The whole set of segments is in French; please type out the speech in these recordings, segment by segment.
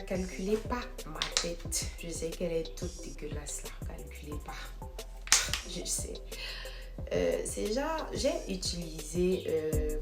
Calculez pas ma tête. Je sais qu'elle est toute dégueulasse là. Calculez pas. Je sais. C'est genre, j'ai utilisé,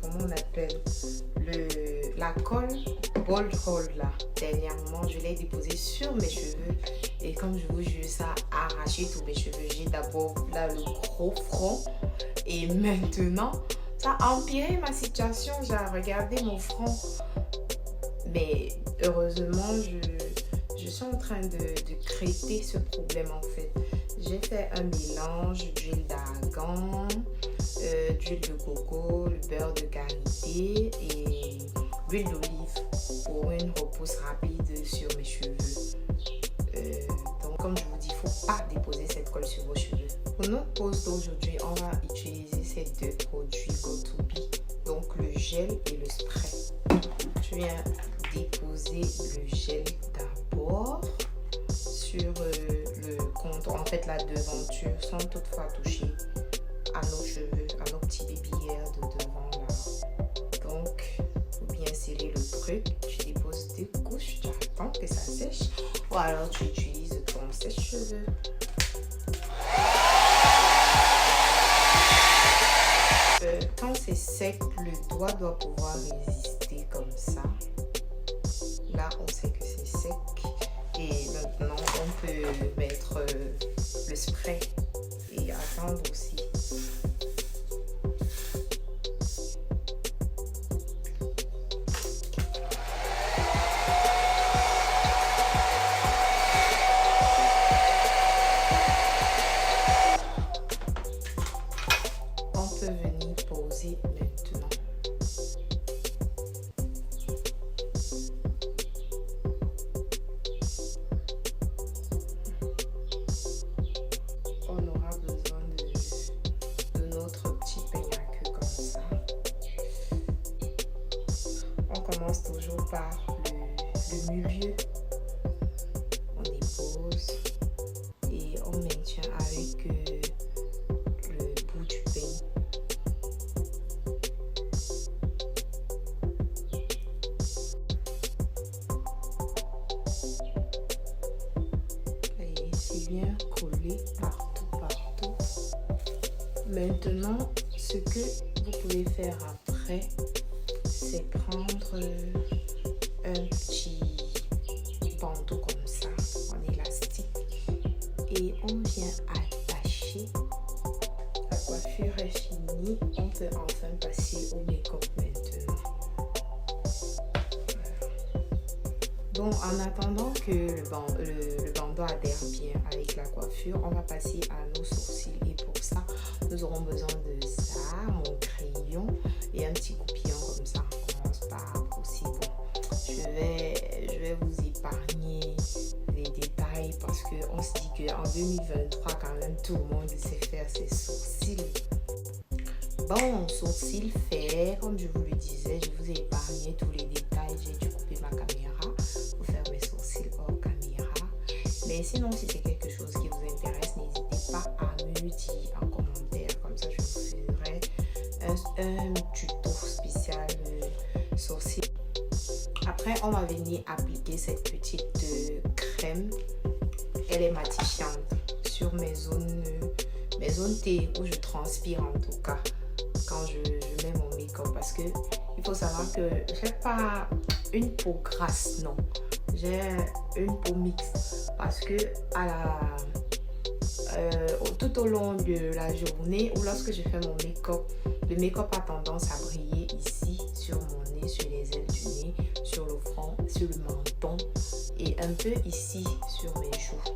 comment on appelle, la colle Bold Hold là. Dernièrement, je l'ai déposée sur mes cheveux. Et comme je vous jure, ça a arraché tous mes cheveux. J'ai d'abord là le gros front. Et maintenant, ça a empiré ma situation. J'ai regardé mon front. Mais heureusement, je suis en train de traiter ce problème en fait. J'ai fait un mélange d'huile d'argan, d'huile de coco, le beurre de karité et l'huile d'olive pour une repousse rapide sur mes cheveux. Donc comme je vous dis, il ne faut pas déposer cette colle sur vos cheveux. Pour notre pause d'aujourd'hui, on va utiliser ces deux produits Got2b, donc le gel et le spray. Je viens déposer le gel d'abord sur le contour, en fait la devanture, sans toutefois toucher à nos cheveux, à nos petits baby-hairs de devant là. Donc, pour bien sceller le truc, tu déposes deux couches, tu attends que ça sèche, ou alors tu utilises ton sèche-cheveux. Quand c'est sec, le doigt doit pouvoir résister comme ça. Là, on sait que c'est sec. Et maintenant, on peut mettre le spray et attendre aussi. On peut venir poser maintenant. On aura besoin de notre petit peigne à queue comme ça. On commence toujours par le milieu. On dépose et on maintient avec le bout du peigne. Et c'est bien collé partout. Maintenant, ce que vous pouvez faire après, c'est prendre un petit bandeau comme ça, en élastique, et on vient attacher. La coiffure est finie, on peut enfin passer au make-up maintenant. Bon, en attendant que le bandeau adhère bien avec la coiffure, on va passer à nos sourcils. Et pour ça, nous aurons besoin de ça, mon crayon et un petit coupillon comme ça. On commence par aussi. Bon, je vais vous épargner les détails parce qu'on se dit qu'en 2023, quand même, tout le monde sait faire ses sourcils. Bon, sourcils faits, comme je vous le disais, je vous ai épargné tous les détails. J'ai dû couper ma caméra pour faire mes sourcils hors caméra. Mais sinon, si c'est quelque chose qui vous intéresse, n'hésitez pas à me le dire en commentaire. Comme ça, je vous ferai un tuto spécial sourcils. Après, on va venir appliquer cette petite crème. Elle est matifiante sur mes zones T où je transpire en tout cas. Quand je mets mon make-up, parce que il faut savoir que j'ai pas une peau grasse, non, j'ai une peau mixte parce que tout au long de la journée ou lorsque je fais mon make-up, le make-up a tendance à briller ici sur mon nez, sur les ailes du nez, sur le front, sur le menton et un peu ici sur mes joues.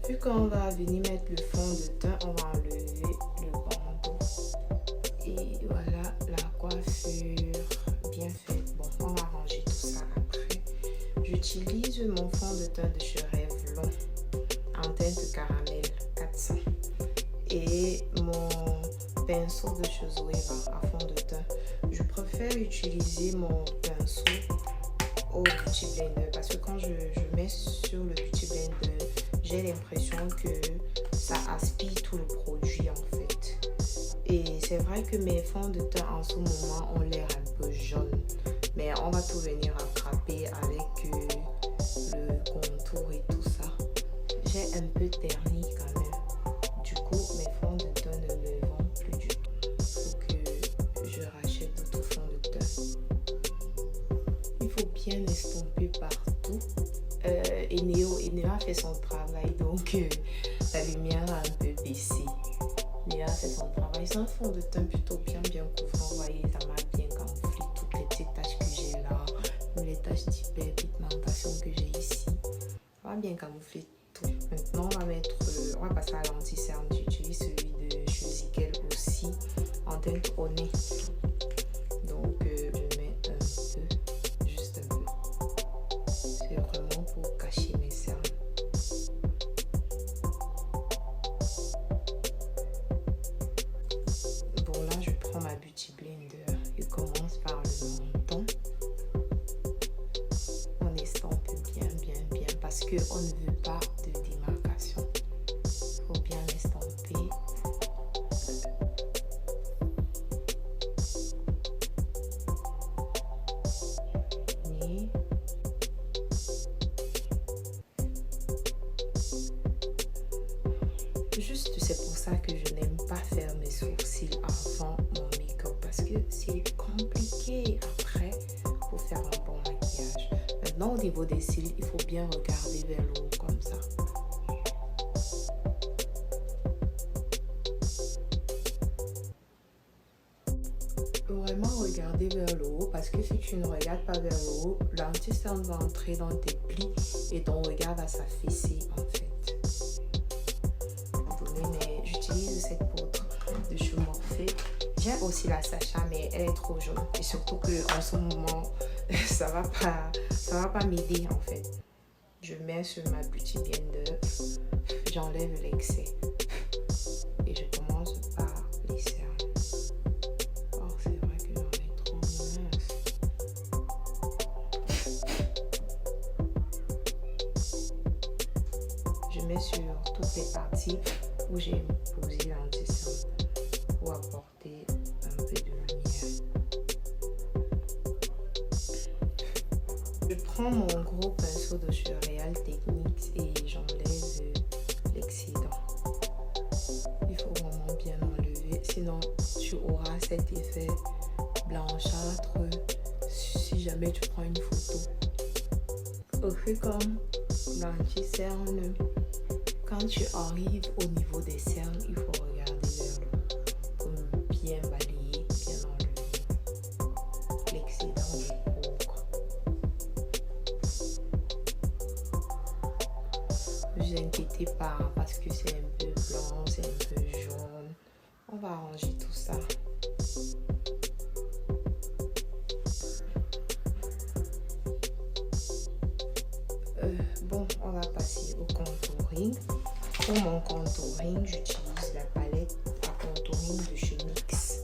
Vu qu'on va venir mettre le fond de teint, on va enlever le bandeau. Et voilà la coiffure bien faite. Bon, on va ranger tout ça après. J'utilise mon fond de teint de chez Revlon en teinte caramel 400. Et mon pinceau de chez Zoeva à fond de teint. Je préfère utiliser mon pinceau au Beauty Blender parce que quand je mets sur le Beauty Blender, j'ai l'impression que ça aspire tout le produit en fait. Et c'est vrai que mes fonds de teint en ce moment ont l'air un peu jaunes, mais on va tout venir rattraper tapé avec le contour et tout ça. J'ai un peu terni quand même. Du coup, mes fonds de teint ne me vont plus du tout. Il faut que je rachète d'autres fonds de teint. Il faut bien estomper partout. Eneo a fait son travail, donc la lumière a un peu baissé. Eneo a fait son travail. C'est un fond de teint plutôt bien couvrant. Vous voyez, ça m'a bien camouflé toutes les petites taches que j'ai là, les taches d'hyperpigmentation que j'ai ici. Ça va bien camoufler tout. Maintenant, on va passer à l'anti-cerne. J'utilise celui de Chosiquel aussi en teinte au nez. Donc, je mets un peu, juste un peu. C'est vraiment pour cacher mes cernes. Bon, là, je prends ma Beauty Blender. Je commence par le menton. On estompe bien parce qu'on ne veut pas de démarcation. Il faut bien l'estomper. Juste, c'est pour ça que je n'aime pas faire mes sourcils avant mon make-up parce que c'est compliqué après pour faire un bon maquillage. Maintenant, au niveau des cils, il faut bien regarder vers le haut comme ça. Vraiment regarder vers le haut parce que si tu ne regardes pas vers le haut, l'anti-cerne va entrer dans tes plis et ton regard va s'affaisser en fait. Mais j'utilise cette poudre de chez Morphe. J'ai aussi la Sacha, mais elle est trop jaune. Et surtout qu'en ce moment, ça va pas m'aider en fait. Je mets sur ma Beauty Blender, j'enlève l'excès et je commence par les cernes. Oh, c'est vrai que j'en ai trop mince. Je mets sur toutes les parties où j'ai posé l'anti-cerne pour apporter un peu de lumière. Je prends mon gros pinceau de chez Real Techniques et j'enlève l'excédent. Il faut vraiment bien enlever, sinon tu auras cet effet blanchâtre si jamais tu prends une photo. Au fait comme l'anti-cerne, quand tu arrives au niveau des cernes, il faut regarder vers le haut pour bien balayer, bien enlever l'excédent de poudre. Ne vous inquiétez pas parce que c'est un peu blanc, c'est un peu jaune. On va arranger tout ça. Bon, on va passer au contouring. Pour mon contouring, j'utilise la palette à contouring de chez NYX.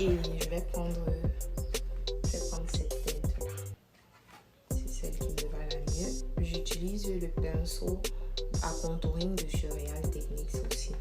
Et je vais prendre cette teinte-là. C'est celle qui me va la mieux. J'utilise le pinceau à contouring de chez Real Techniques aussi.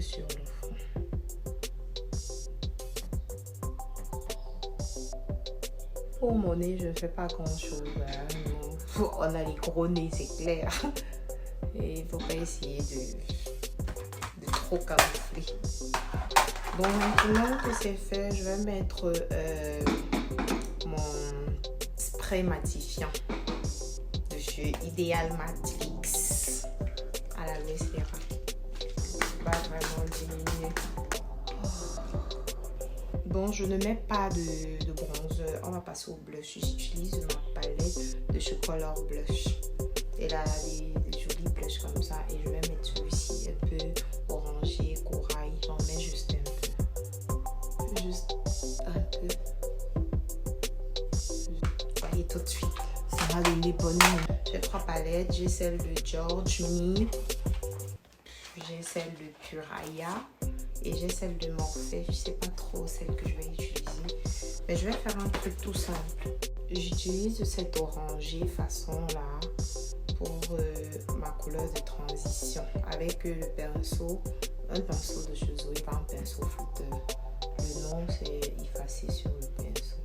Sur le fond. Pour mon nez, je ne fais pas grand chose. Hein. On a les gros nez, c'est clair. Et il ne faut pas essayer de trop camoufler. Bon, maintenant que c'est fait, je vais mettre mon spray matifiant de chez Ideal Matrix à la Westera. Va vraiment diminuer. Bon, je ne mets pas de bronzer. On va passer au blush. J'utilise ma palette de chez Color Blush. Elle a des jolis blushs comme ça. Et je vais mettre celui-ci un peu orangé, corail. J'en mets juste un peu. Juste un peu. Vous voyez tout de suite. Ça va donner bonne. J'ai 3 palettes. J'ai celle de George Me. J'ai celle de Puraya et j'ai celle de Morphe. Je ne sais pas trop celle que je vais utiliser, mais je vais faire un truc tout simple. J'utilise cette orangée façon là pour ma couleur de transition avec le pinceau, un pinceau de cheveux, pas un pinceau flouteur. Le nom c'est effacé sur le pinceau.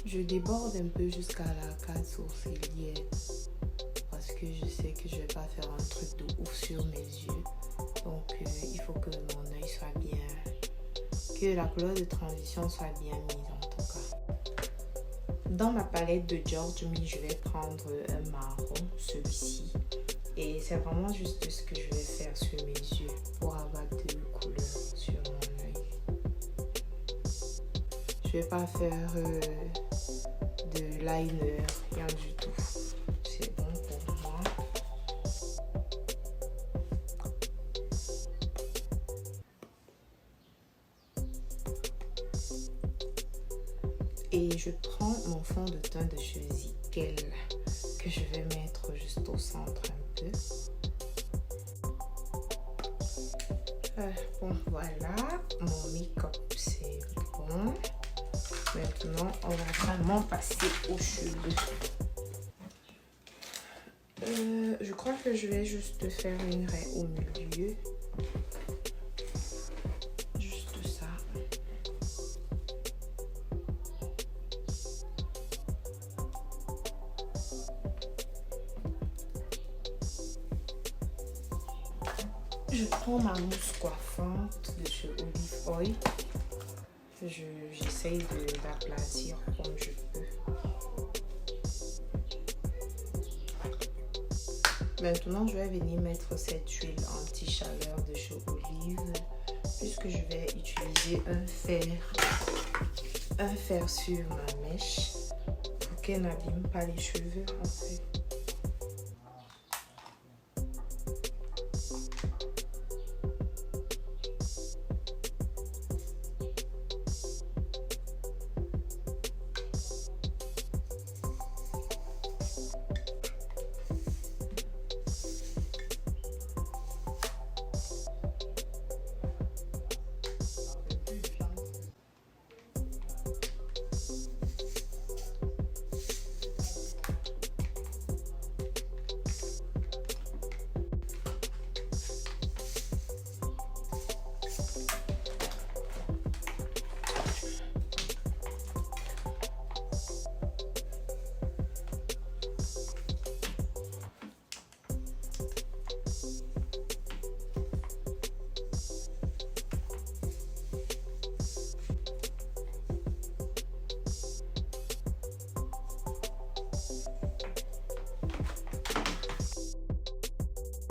Je déborde un peu jusqu'à l'arcade sourcilière parce que je sais que je vais pas faire un truc de ouf sur mes yeux. Donc il faut que mon œil soit bien, que la couleur de transition soit bien mise en tout cas. Dans ma palette de Giorgio Me, je vais prendre un marron, celui-ci. Et c'est vraiment juste ce que je vais faire sur mes yeux pour avoir deux couleurs sur mon œil. Je vais pas faire de liner, rien du tout. C'est bon pour moi. Et je prends mon fond de teint de chez Zickel que je vais mettre juste au centre un peu. Bon, voilà, mon make-up c'est bon. Maintenant, on va vraiment passer aux cheveux. Je crois que je vais juste faire une raie au milieu. Juste ça. Je prends ma mousse coiffante de chez Olive Oil. J'essaye d'aplatir comme je peux. Maintenant, je vais venir mettre cette huile anti-chaleur de chez Olive puisque je vais utiliser un fer sur ma mèche pour qu'elle n'abîme pas les cheveux en fait.